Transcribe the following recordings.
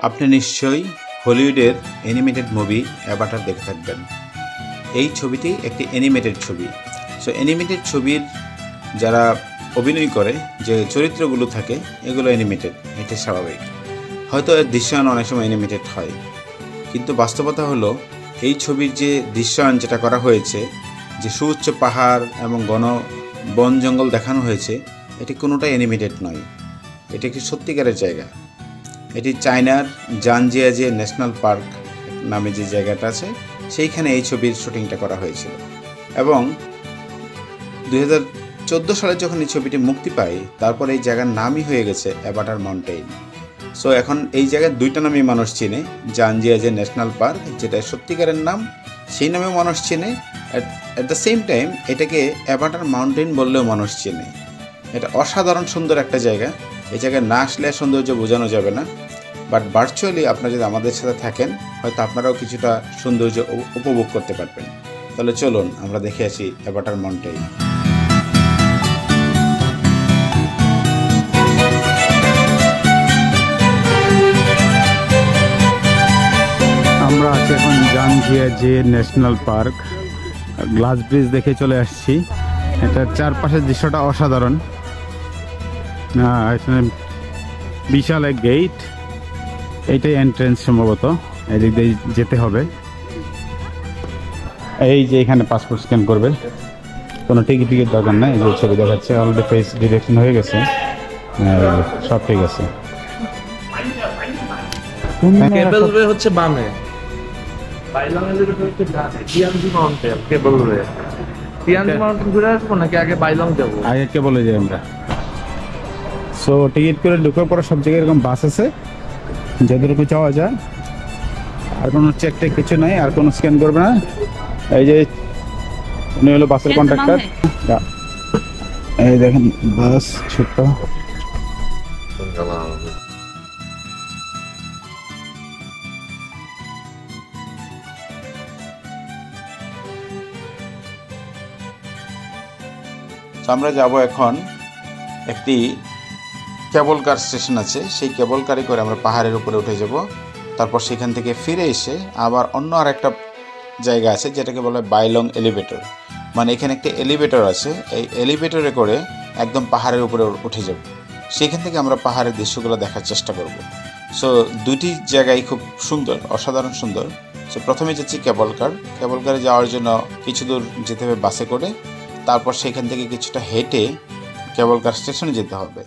আপনি নিশ্চয়ই হলিউডের অ্যানিমেটেড মুভি অ্যাভাটার দেখে থাকবেন। এই ছবিটি একটি অ্যানিমেটেড ছবি। সো অ্যানিমেটেড ছবির যারা অভিনয় করে যে চরিত্রগুলো থাকে এগুলো অ্যানিমেটেড, এটা স্বাভাবিক। হয়তো এর দৃশ্যায়ন অনেক সময় অ্যানিমেটেড হয়, কিন্তু বাস্তবতা হলো এই ছবির যে দৃশ্যায়ন যেটা করা হয়েছে, যে সুউচ্চ পাহাড় এবং ঘন বন জঙ্গল দেখানো হয়েছে, এটি কোনোটাই অ্যানিমেটেড নয়। এটি একটি সত্যিকারের জায়গা। এটি চায়নার জানজিয়াজে ন্যাশনাল পার্ক নামে যে জায়গাটা আছে, সেইখানে এই ছবির শুটিংটা করা হয়েছিল। এবং 2014 সালে যখন এই ছবিটি মুক্তি পায়, তারপর এই জায়গার নামই হয়ে গেছে অ্যাভাটার মাউন্টেইন। সো এখন এই জায়গায় দুইটা নামই মানুষ চেনে, জানজিয়াজে ন্যাশনাল পার্ক যেটা সত্যিকারের নাম, সেই নামেও মানুষ চেনে। অ্যাট দ্য সেম টাইম এটাকে অ্যাভাটার মাউন্টেইন বললেও মানুষ চেনে। এটা অসাধারণ সুন্দর একটা জায়গা। এই জায়গায় না আসলে সৌন্দর্য বোঝানো যাবে না, বাট ভার্চুয়ালি আপনারা যদি আমাদের সাথে থাকেন, হয়তো আপনারাও কিছুটা সৌন্দর্য উপভোগ করতে পারবেন। তাহলে চলুন আমরা দেখে আসি অ্যাভাটার মাউন্টেইন। আমরা আছি এখন জানজিয়াজে ন্যাশনাল পার্ক। গ্লাস ব্রিজ দেখে চলে আসছি। এটার চারপাশের দৃশ্যটা অসাধারণ। এখানে বিশাল এক গেট, এইটাই এন্ট্রেন্স সম্ভবত, এদিক দিয়ে যেতে হবে। এই যে এখানে পাসপোর্ট স্ক্যান করবে, কোনো টিকিট দরকার নাই। এই যে ছবি দেখাচ্ছে, অলরেডি ফেস ডিরেকশন হয়ে গেছে, সব ঠিক আছে। কেবলওয়ে হচ্ছে বামে, বাইলংয়ের হচ্ছে ডানে। টিয়ানজি মাউন্টেন কেবলওয়ে। টিয়ানজি মাউন্টেন ঘুরে আসবো নাকি আগে বাইলং যাবো? আগে কেবলে যাই আমরা। সো টিকিট করে ঢুকার পরে সব জায়গায় এরকম বাস আছে, যতটুকু যাওয়া যায়। আর কোনো চেক টেক কিছু নাই, আর কোনো স্ক্যান করবে না। এই যে উনি হলো বাসের কন্ট্রাক্টর। এই দেখেন বাস ছোট্ট। আমরা যাব এখন, একটি কেবল কার স্টেশন আছে, সেই কেবল কারে করে আমরা পাহাড়ের উপরে উঠে যাব। তারপর সেখান থেকে ফিরে এসে আবার অন্য আর একটা জায়গা আছে যেটাকে বলে বাইলং এলিভেটর। মানে এখানে একটা এলিভেটর আছে, এই এলিভেটরে করে একদম পাহাড়ের উপরে উঠে যাব। সেখান থেকে আমরা পাহাড়ের দৃশ্যগুলো দেখার চেষ্টা করব। সো দুটি জায়গায় খুব সুন্দর, অসাধারণ সুন্দর। সো প্রথমে যাচ্ছি কেবল কার। কেবল কারে যাওয়ার জন্য কিছু দূর যেতে হবে বাসে করে, তারপর সেখান থেকে কিছুটা হেঁটে কেবল কার স্টেশনে যেতে হবে।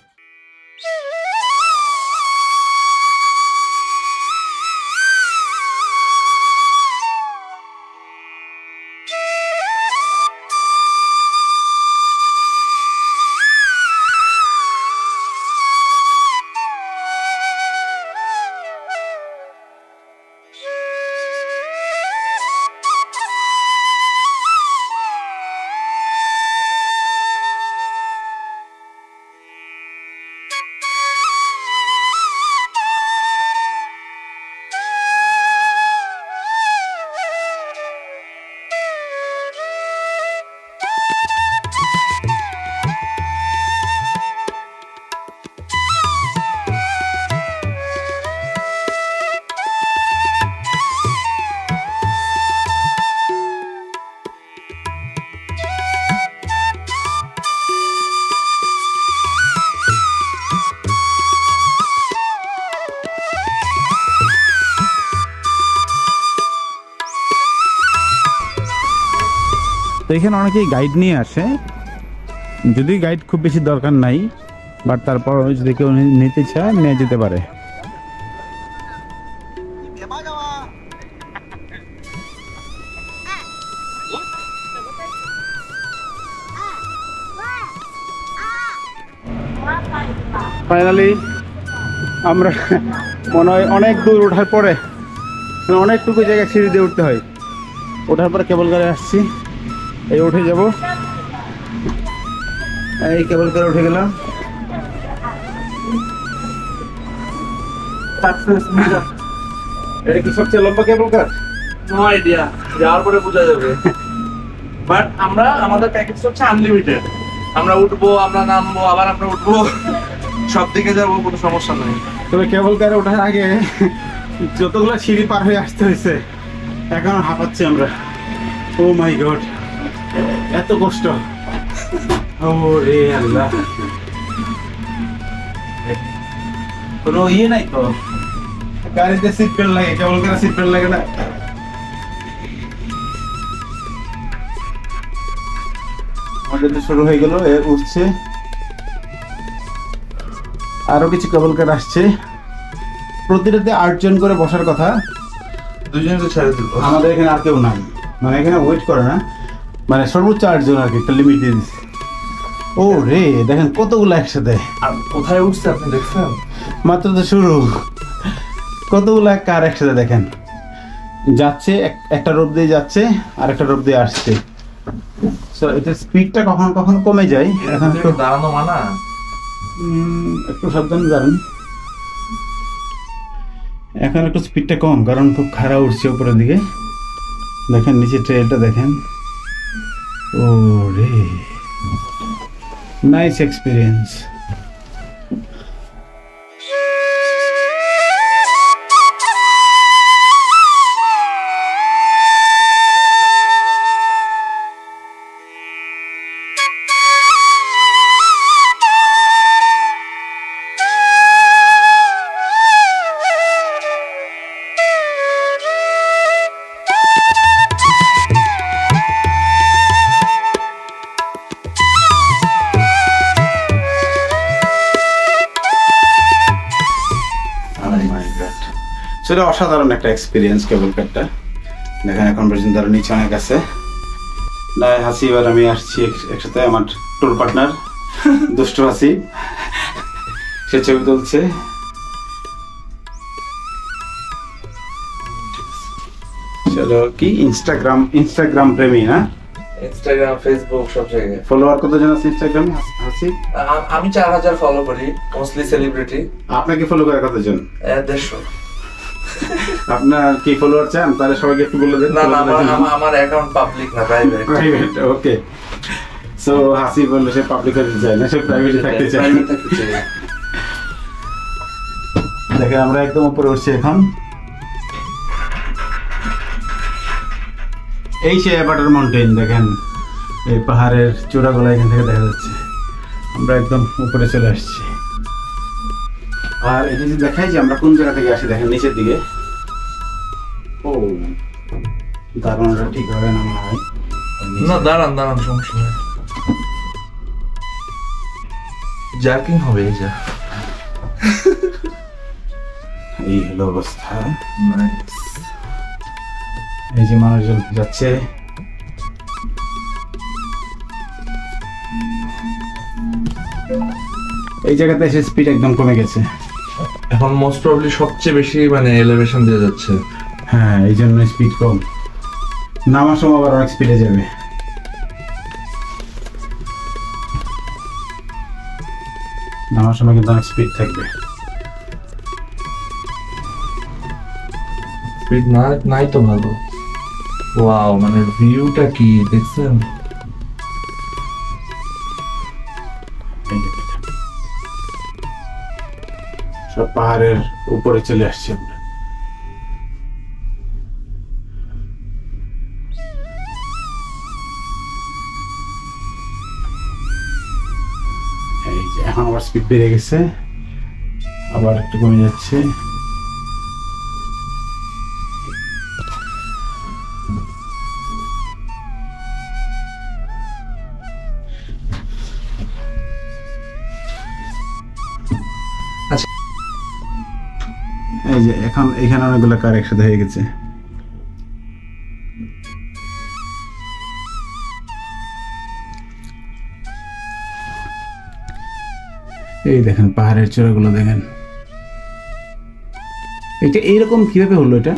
তো এখানে অনেকেই গাইড নিয়ে আসে, যদি গাইড খুব বেশি দরকার নাই, বাট তারপর যদি কেউ নিতে চায় নিয়ে যেতে পারে। ফাইনালি আমরা মনে হয় অনেক দূর ওঠার পরে, অনেকটুকু জায়গায় সিঁড়ি দিয়ে উঠতে হয়। ওঠার পরে কেবল কারে আসছি, এই উঠে যাব। এই কেবল কারে উঠে গেলাম। এটা কি সবচেয়ে লম্বা কেবল কার? নো আইডিয়া, যাওয়ার পরে বোঝা যাবে। বাট আমাদের প্যাকেজ হচ্ছে আনলিমিটেড। আমরা উঠবো, আমরা নামবো, আবার আমরা উঠবো, সব দিকে যাবো, কোনো সমস্যা নেই। তবে কেবল কারে ওঠার আগে যতগুলো সিঁড়ি পার হয়ে আসতে হয়েছে, এখন হাঁপাচ্ছি আমরা। ও মাই গড, এত কষ্ট! ও রে আল্লাহ, কোনো ইয়ে নাই তো, গাড়িতে সিট বেল্ট লাগে, কেবল কারে সিট বেল্ট লাগে না। আমাদের তো শুরু হয়ে গেল, উঠছে, আরো কিছু কেবল কার আসছে। প্রতিটাতে 8 জন করে বসার কথা, 2 জনকে ছেড়ে দিল। আমাদের এখানে আর কেউ নাই, মানে এখানে ওয়েট করে না, মানে সর্বোচ্চ 8 জন আর কি, একটা লিমিট দিয়ে দিচ্ছে। ও রে, দেখেন কতগুলো একসাথে। আর কোথায় উঠছে আপনি দেখছেন? মাত্র তো শুরু, কতগুলা কার একসাথে দেখেন যাচ্ছে, একটা রোড দিয়ে যাচ্ছে আর একটা রোড দিয়ে আসছে। সো এটার স্পিডটা কখন কখন কমে যায়। এখন একটু দাঁড়ানো মানা, একটু সাবধানে দাঁড়ান। এখন একটু স্পিডটা কম, কারণ খুব খারাপ উঠছে উপরের দিকে। দেখেন নিচে ট্রেলটা দেখেন। ও রে, নাইস এক্সপিরিয়েন্স। সেটা অসাধারণ একটা এক্সপিরিয়েন্স কেবল কারটা। দেখেন এখন পর্যন্ত আরো নিচে অনেক আছে। হাসি, এবার আমি আসছি একসাথে, আমার ট্যুর পার্টনার দুষ্টু হাসি, সে ছবি তুলছে। চলো, কি ইনস্টাগ্রাম প্রেমী না? ইনস্টাগ্রাম, ফেসবুক সব জায়গায়। ফলোয়ার কতজন আছে ইনস্টাগ্রামে হাসি? আমি 4000 ফলো করি, মোস্টলি সেলিব্রিটি। আপনাকে ফলো করে কতজন? 150। আপনার কি ফলোয়ার চান? তাহলে সবাইকে একটু বলে দেন। না না, আমার অ্যাকাউন্ট পাবলিক না, প্রাইভেট। প্রাইভেট, ওকে। সো হাসি বললো সে পাবলিক হতে চায় না, সে প্রাইভেটে থাকতে চায়। দেখেন আমরা একদম উপরে উঠছি এখন। এই সে অ্যাভাটার মাউন্টেন, দেখেন এই পাহাড়ের চূড়াগুলো এখান থেকে দেখা যাচ্ছে। আমরা একদম উপরে চলে আসছি। আর এটা যে দেখাই যে আমরা কোন জায়গা থেকে আসি, দেখেন নিচের দিকে। ও, দারুণটা ঠিক হবে না মনে হয়। না, দাঁড়ান, সমস্যা নেই। জার্কিং হবে, এই যা। এই হলো অবস্থা। এই যে মানুষজন যাচ্ছে। এই জায়গাতে এসে স্পিড একদম কমে গেছে। এখন মোস্ট প্রবাবলি সবচেয়ে বেশি মানে এলিভেশন দিয়ে যাচ্ছে। হ্যাঁ, এই জন্য স্পিড কম। নামার সময় আবার অনেক স্পিডে যাবে। নামার সময় কিন্তু অনেক স্পিড থাকবে। স্পিড নাই তো ভালো। ওয়াও, মানে ভিউটা কি দেখছেন? সব পাহাড়ের উপরে চলে আসছে আমরা। এই যে এখন আবার স্পিড বেড়ে গেছে, আবার একটু কমে যাচ্ছে। এই যে এখন এখানে অনেকগুলো কার একসাথে হয়ে গেছে। এই দেখেন পাহাড়ের চূড়াগুলো দেখেন। এটা এইরকম কিভাবে হলো? এটা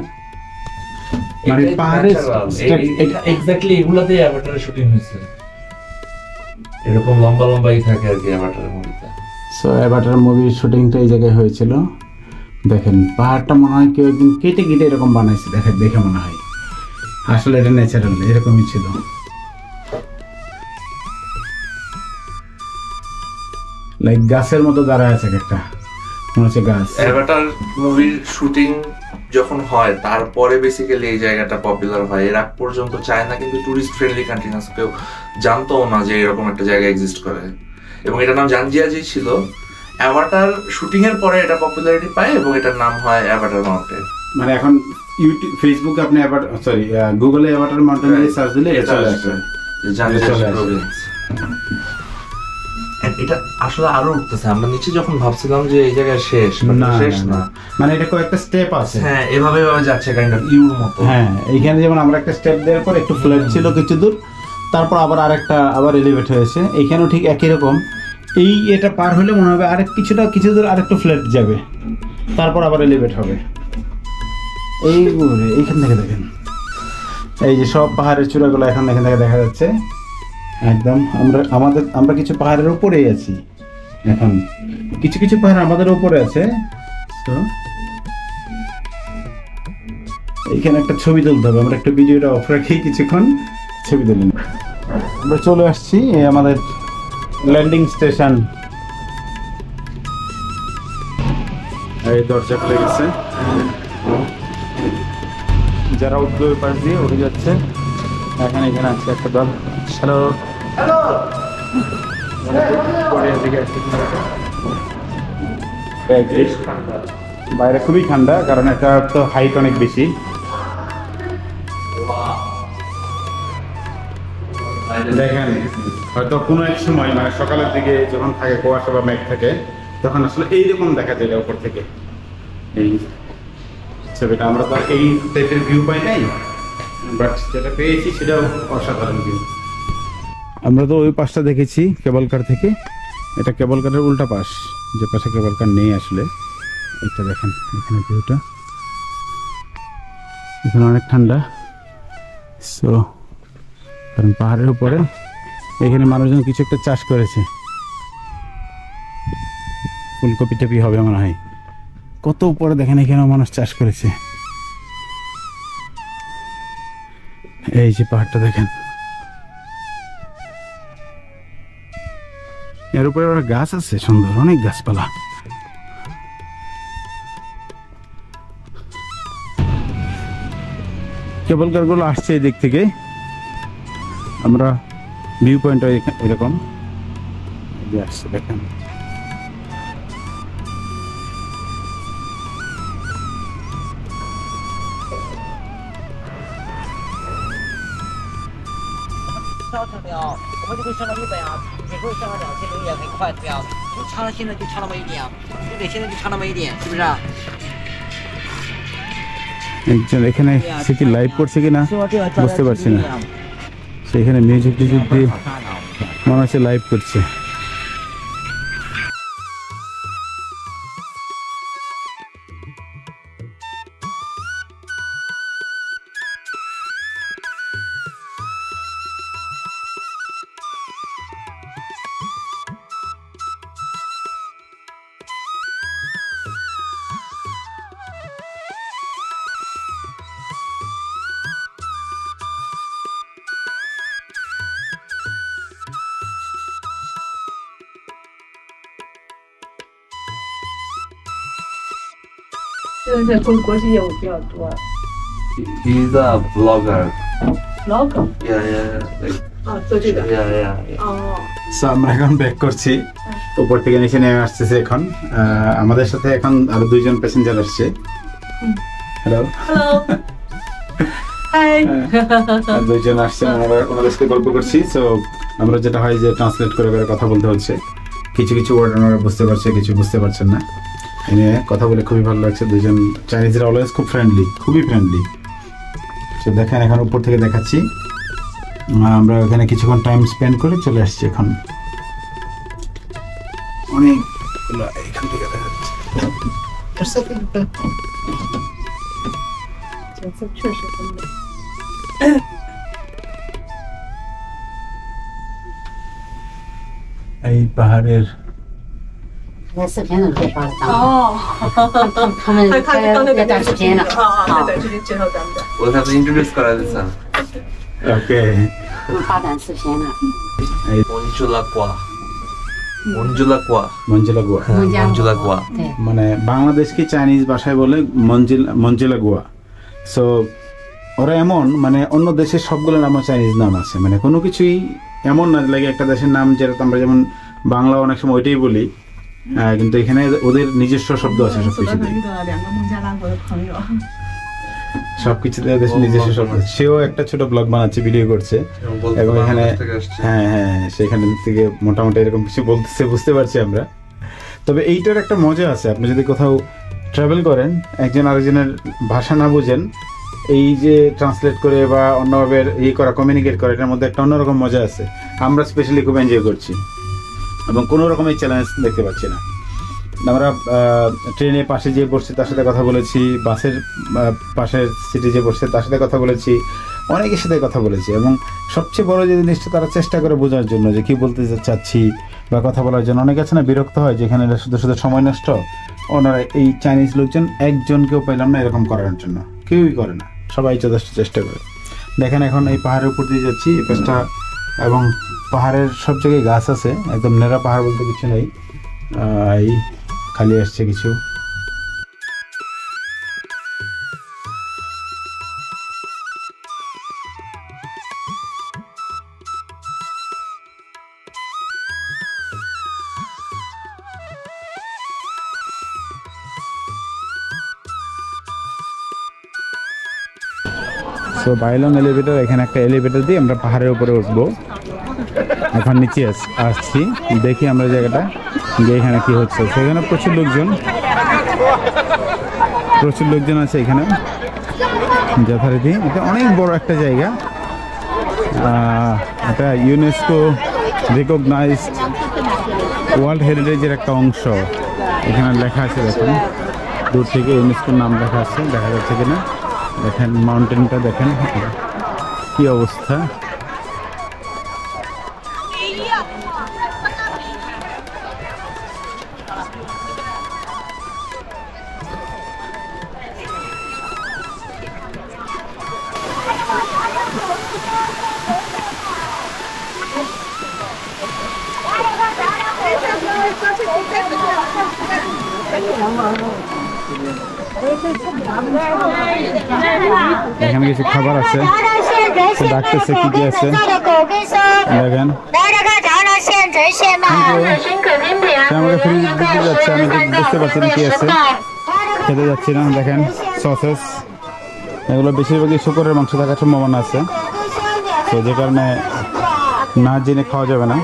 মানে পাহাড়ের এক্স্যাক্টলি এগুলাতেই অ্যাভাটারের শুটিং হয়েছে। এরকম লম্বাই থাকে আর কি অ্যাভাটারের মুভিতে। সো অ্যাভাটার মুভির শুটিংটা এই জায়গায় হয়েছিল। দেখেন পাহাড়টা মনে হয় কেউ একদিন কেটে এরকম বানাইছে, দেখে মনে হয়। আসলে এটা ন্যাচারাল, এরকমই ছিল। লাইক গাছের মতো দাঁড়ায় আছে একটা, মনে হচ্ছে গাছ। অ্যাভাটার মুভির শুটিং যখন হয় তারপরে বেসিক্যালি এই জায়গাটা পপুলার হয়। এর আগ পর্যন্ত চায়না কিন্তু টুরিস্ট ফ্রেন্ডলি কান্ট্রি না, কেউ জানতো না যে এরকম একটা জায়গা এক্সিস্ট করে, এবং এটার নাম জানজিয়াজি ছিল। অ্যাভাটার শুটিং এর পরে এটা পপুলারিটি পায় এবং এটার নাম হয় অ্যাভাটার মাউন্টেন। মানে এখন ইউটিউব, ফেসবুকে আপনি সরি গুগলে অ্যাভাটার মাউন্টেন দিয়ে সার্চ দিলে এটা চলে আসবে, জানজিয়াজি প্রভিন্স। এটা আসলে আরো উঠতেছে। আমরা নিচে যখন ভাবছিলাম যে এই জায়গায় শেষ, শেষ না, মানে এটা কয়েকটা স্টেপ আছে। হ্যাঁ, এভাবে যাচ্ছে কাইন্ড অফ ইউর মতো। হ্যাঁ, এইখানে যেমন আমরা একটা স্টেপ দেওয়ার পর একটু ফ্ল্যাট ছিল কিছু দূর, তারপর আবার আরেকটা আবার এলিভেট হয়েছে। এইখানেও ঠিক একই রকম। এটা পার হলে মনে হবে আরেক কিছু দূর আরেকটু ফ্ল্যাট যাবে, তারপর আবার এলিভেট হবে। এইখান থেকে দেখেন, এই যে সব পাহাড়ের চূড়াগুলো এখান থেকে দেখা যাচ্ছে একদম। আমরা কিছু পাহাড়ের উপরেই আছি এখন, কিছু পাহাড় আমাদের উপরে আছে। তো এইখানে একটা ছবি তুলতে হবে, আমরা একটা ভিডিওটা অফ রাখি, কিছুক্ষণ ছবি তুলি। আমরা চলে আসছি এই আমাদের ল্যান্ডিং স্টেশন। এই দরজা খুলে গেছে, যারা উদ্যোগ পাশ দিয়ে উড়ে যাচ্ছে। এখানে আছে একটা দল। হ্যালো হ্যালো, বাইরে খুবই ঠান্ডা, কারণ এটা তো হাইট অনেক বেশি। দেখেন হয়তো কোনো এক সময় মানে সকালের দিকে যখন থাকে কুয়াশা বা মেঘ থাকে, তখন আসলে এইরকম দেখা যায় উপর থেকে। এই ছবিটা আমরা তো এই টাইপের ভিউ পাই নাই, বাট যেটা পেয়েছি সেটাও অসাধারণ ভিউ। আমরা তো ওই পাশটা দেখেছি কেবল কার থেকে, এটা কেবল কারের উল্টা পাশ, যে পাশে কেবল কার নেই আসলে। এটা দেখেন এখানে ভিউটা, এখানে অনেক ঠান্ডা। সো কারণ পাহাড়ের উপরে এখানে মানুষজন কিছু একটা চাষ করেছে, ফুলকপি টপি হবে মনে হয়। কত উপরে দেখেন, এখানেও মানুষ চাষ করেছে। এই যে পাহাড়টা দেখেন, এর উপরে গাছ আছে সুন্দর, অনেক গাছপালা। কেবল কারগুলো আসছে এই দিক থেকে। আমরা ভিউ পয়েন্ট এরকম আসছে দেখেন।我们就会上到100啊，也会上到2000米，也很快，对啊，就差了现在就差那么一点啊，对不对？现在就差那么一点，是不是啊？ একজন এখানে সে কি লাইভ করছে কিনা বুঝতে পারছি না, সেখানে মিউজিক টিউজিক দিয়ে মনে হচ্ছে লাইভ করছে।现在在国际业务比较多。 He's a vlogger. Vlogger Like, 啊，做这个。 yeah. 哦， so আমরা এখন ব্যাক করছি, উপর থেকে নিচে নেমে আসতেছে এখন। আমাদের সাথে এখন আরো 2 জন প্যাসেঞ্জার আসছে। হ্যালো Hello， Hi， 2 জন আসছে, ওনাদের সাথে গল্প করছি। সো আমরা যেটা হয় যে ট্রান্সলেট করে কথা বলতে হচ্ছে, কিছু ওয়ার্ড ওনারা বুঝতে পারছে, কিছু বুঝতে পারছেন না। এনে কথা বলে খুবই ভালো লাগছে। 2 জন চাইনিজরা অলওয়েজ খুব ফ্রেন্ডলি, খুবই ফ্রেন্ডলি। তো দেখেন এখন উপর থেকে দেখাচ্ছি, আমরা ওখানে কিছুক্ষণ টাইম স্পেন্ড করে চলে আসছি এখন। অনেকগুলো এখান থেকে দেখা যাচ্ছে। 角色确实很美。 এই পাহাড়ের 那视频都可以发给他们，哦，他们他刚才要短视频呢。啊，他短视频介绍咱们的。 We'll have to introduce Karalisa. Okay, 他们发短视频呢。 Monchulakwa. Manjula কুয়া। মঞ্জিলা গোয়া, মঞ্জুলা কুয়া মানে বাংলাদেশকে চাইনিজ ভাষায় বলে মঞ্জিলা গোয়া। সো ওরা এমন, মানে অন্য দেশের সবগুলো নামও চাইনিজ নাম আছে, মানে কোনো কিছুই এমন না লাগে একটা দেশের নাম যেটা আমরা যেমন বাংলা অনেক সময় ওইটাই বলি, কিন্তু এখানে ওদের নিজস্ব শব্দ আছে সবকিছুতে, 2个2个孟加拉国的朋友。 সবকিছুতে দেশের নিজস্ব শব্দ। সেও একটা ছোট ব্লগ বানাচ্ছে, ভিডিও করছে, এবং এখানে হ্যাঁ হ্যাঁ সেখানে থেকে মোটামুটি এরকম কিছু বলতেছে, বুঝতে পারছি আমরা। তবে এইটার একটা মজা আছে, আপনি যদি কোথাও ট্রাভেল করেন, একজন আরেকজনের ভাষা না বুঝেন, এই যে ট্রান্সলেট করে বা অন্যভাবে করা, কমিউনিকেট করে, এটার মধ্যে একটা অন্যরকম মজা আছে। আমরা স্পেশালি খুব এনজয় করছি এবং কোনো রকমের চ্যালেঞ্জ দেখতে পাচ্ছি না। আমরা ট্রেনের পাশে যে বসছে তার সাথে কথা বলেছি, বাসের পাশের সিটে যে বসছে তার সাথে কথা বলেছি, অনেকের সাথে কথা বলেছি, এবং সবচেয়ে বড় যে জিনিসটা তারা চেষ্টা করে বোঝার জন্য যে কী বলতে চাচ্ছি বা কথা বলার জন্য। অনেকে আছে না বিরক্ত হয় যেখানে শুধু শুধু সময় নষ্ট, ওনারা এই চাইনিজ লোকজন একজনকেও পাইলাম না এরকম করার জন্য, কেউই করে না, সবাই যথেষ্ট চেষ্টা করে। দেখেন এখন এই পাহাড়ের উপর দিয়ে যাচ্ছি, এই পাশটা, এবং পাহাড়ের সব জায়গায় গাছ আছে, একদম নেড়া পাহাড় বলতে কিছু নেই, এই খালি আসছে কিছু। সো বাইলং এলিভেটর, এখানে একটা এলিভেটর দিয়ে আমরা পাহাড়ের উপরে উঠবো। এখন নিচে আসছি, দেখি আমরা জায়গাটা যে এখানে কি হচ্ছে। সেখানে প্রচুর লোকজন আছে এখানে যথারীতি। এটা অনেক বড় একটা জায়গা, এটা ইউনেস্কো রিকগনাইজড ওয়ার্ল্ড হেরিটেজের একটা অংশ। এখানে লেখা আছে, দেখুন দূর থেকে ইউনেস্কোর নাম লেখা আছে, দেখা যাচ্ছে কিনা দেখেন। মাউন্টেনটা দেখেন কি অবস্থা। এখানে কিছু খাবার আছে, ডাকতেছে কি কি আছে দেখেন। আমাকে ফ্রিজ দিতে যাচ্ছে, আমি বুঝতে পারছি না কি আছে, খেতে যাচ্ছি না। দেখেন সসেস, এগুলো বেশিরভাগই শুকরের মাংস থাকার সম্ভাবনা আছে, তো যে কারণে না জেনে খাওয়া যাবে না।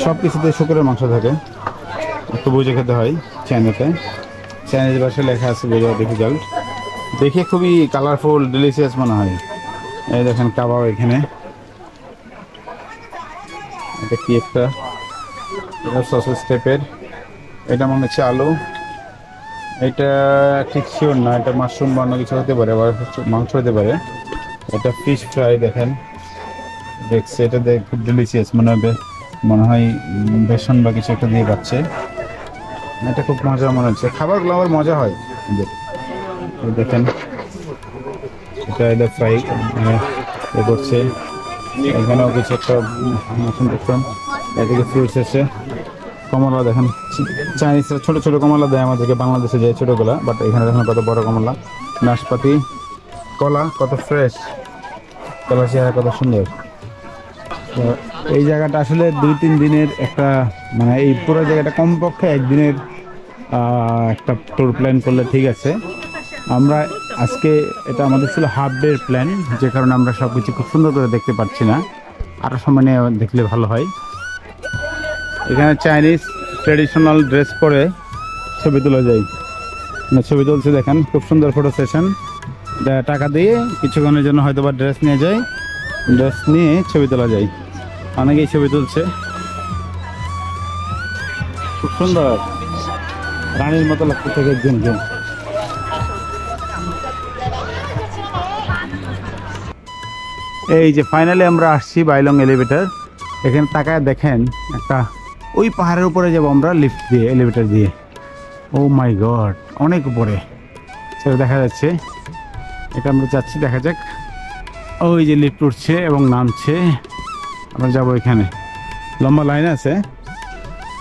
সব কিছুতে শুকরের মাংস থাকে, একটু বুঝে খেতে হয়। চাইনিজ ভাষায় লেখা আছে, বোঝা ডিফিকাল্ট। দেখে খুবই কালারফুল, ডিলিশিয়াস মনে হয়। এই দেখেন কাবাব, এখানে এটা কি একটা, এটা সসেস টাইপের, এটা মনে হচ্ছে আলু, এটা ঠিক শিওর না, এটা মাশরুম বা অন্য কিছু হতে পারে, আবার মাংস হতে পারে। এটা ফিশ ফ্রাই, দেখেন দেখছে, এটা দেখ খুব ডিলিশিয়াস মনে হয় বেসন বা কিছু একটা দিয়ে পাচ্ছে। এটা খুব মজা মনে হচ্ছে, খাবারগুলো আমার মজা হয়। দেখেন এটা ফ্রাই করছে, এখানেও কিছু একটা মশন দেখলাম। এদিকে ফ্রুটস আছে, কমলা দেখেন, চাইনিজরা ছোটো ছোটো কমলা দেয় আমাদেরকে, বাংলাদেশে যায় ছোটোগুলা, বাট এখানে দেখেন কত বড় কমলা। নাশপাতি, কলা কত ফ্রেশ, কলা চেহারা কত সুন্দর। এই জায়গাটা আসলে 2-3 দিনের একটা, মানে এই পুরো জায়গাটা কমপক্ষে একদিনের একটা ট্যুর প্ল্যান করলে ঠিক আছে। আমরা আজকে এটা আমাদের ছিল হাফ ডের প্ল্যান, যে কারণে আমরা সব কিছু খুব সুন্দর করে দেখতে পাচ্ছি না, আরও সময় নিয়ে দেখলে ভালো হয়। এখানে চাইনিজ ট্রেডিশনাল ড্রেস পরে ছবি তোলা যায়, ছবি তুলছে দেখেন, খুব সুন্দর ফটো সেশন। টাকা দিয়ে কিছুক্ষণের জন্য হয়তো বা ড্রেস নিয়ে যায়, ড্রেস নিয়ে ছবি তোলা যায়। অনেকেই ছবি তুলছে, খুব সুন্দর, রানীর মতো লাগতে থাকে একজনকে। এই যে ফাইনালি আমরা আসছি বাইলং এলিভেটর। এখানে তাকায় দেখেন একটা, ওই পাহাড়ের উপরে যাবো আমরা লিফট দিয়ে, এলিভেটর দিয়ে। ও মাই গড, অনেক উপরে সেটা দেখা যাচ্ছে। এটা আমরা যাচ্ছি, দেখা যাক। ওই যে লিফট উঠছে এবং নামছে, আমরা যাবো। এখানে লম্বা লাইন আছে,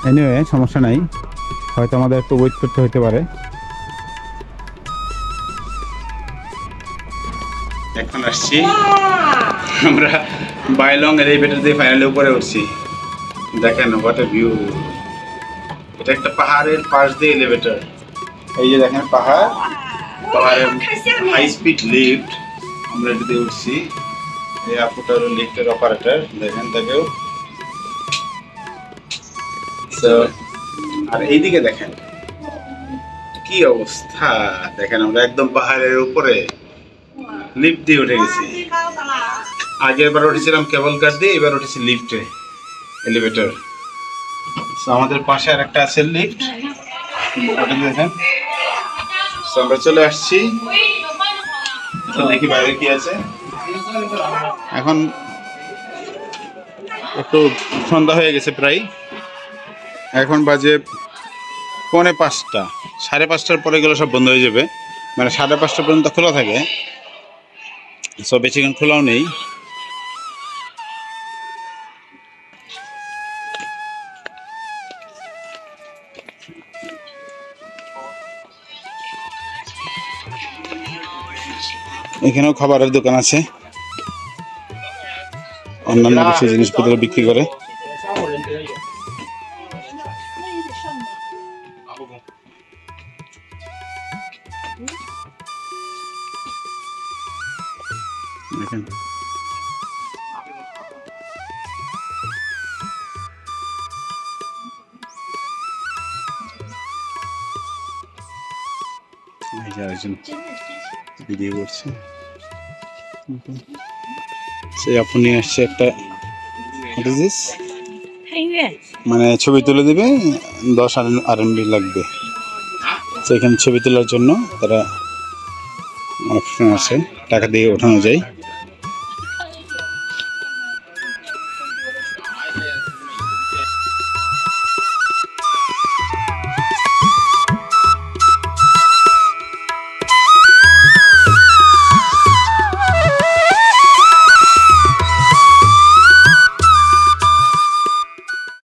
এনিওয়ে সমস্যা নাই, হয়তো আমাদের একটু ওয়েট করতে হতে পারে। এখন আসছি আমরা বাইলং এলিভেটর দিয়ে ফাইনালি উপরে উঠছি। দেখেন হোয়াট এ ভিউ, এটা একটা পাহাড়ের পাশ দিয়ে এলিভেটর। এই যে দেখেন পাহাড়, পাহাড়ের হাই স্পিড লিফট, আমরা এটা দিয়ে উঠছি। এই আপুটার লিফটের অপারেটর দেখেন তাকেও। আর এইদিকে দেখেন কি অবস্থা, দেখেন আমরা একদম পাহাড়ের উপরে লিফট দিয়ে উঠে গেছি। আগের বার উঠেছিলাম কেবল কার দিয়ে, এবার উঠেছি লিফটে, এলিভেটর। আমাদের পাশে আর একটা আছে লিফট, ওটা দেখেন। আমরা চলে আসছি, দেখি বাইরে কি আছে। এখন একটু সন্ধ্যা হয়ে গেছে প্রায়, এখন বাজে 4:45, 5:30টার পরে গেলে সব বন্ধ হয়ে যাবে, মানে 5:30 পর্যন্ত খোলা থাকে। সব বেশিক্ষণ খোলাও নেই। এখানেও খাবারের দোকান আছে, অন্যান্য কিছু জিনিসপত্র বিক্রি করে। দেখেন একজন ভিডিও করছে, সে আপু নিয়ে আসছে একটা, মানে ছবি তুলে দিবে, 10 RMB লাগবে। সেখানে ছবি তোলার জন্য তারা অপশন আছে, টাকা দিয়ে ওঠানো যায়।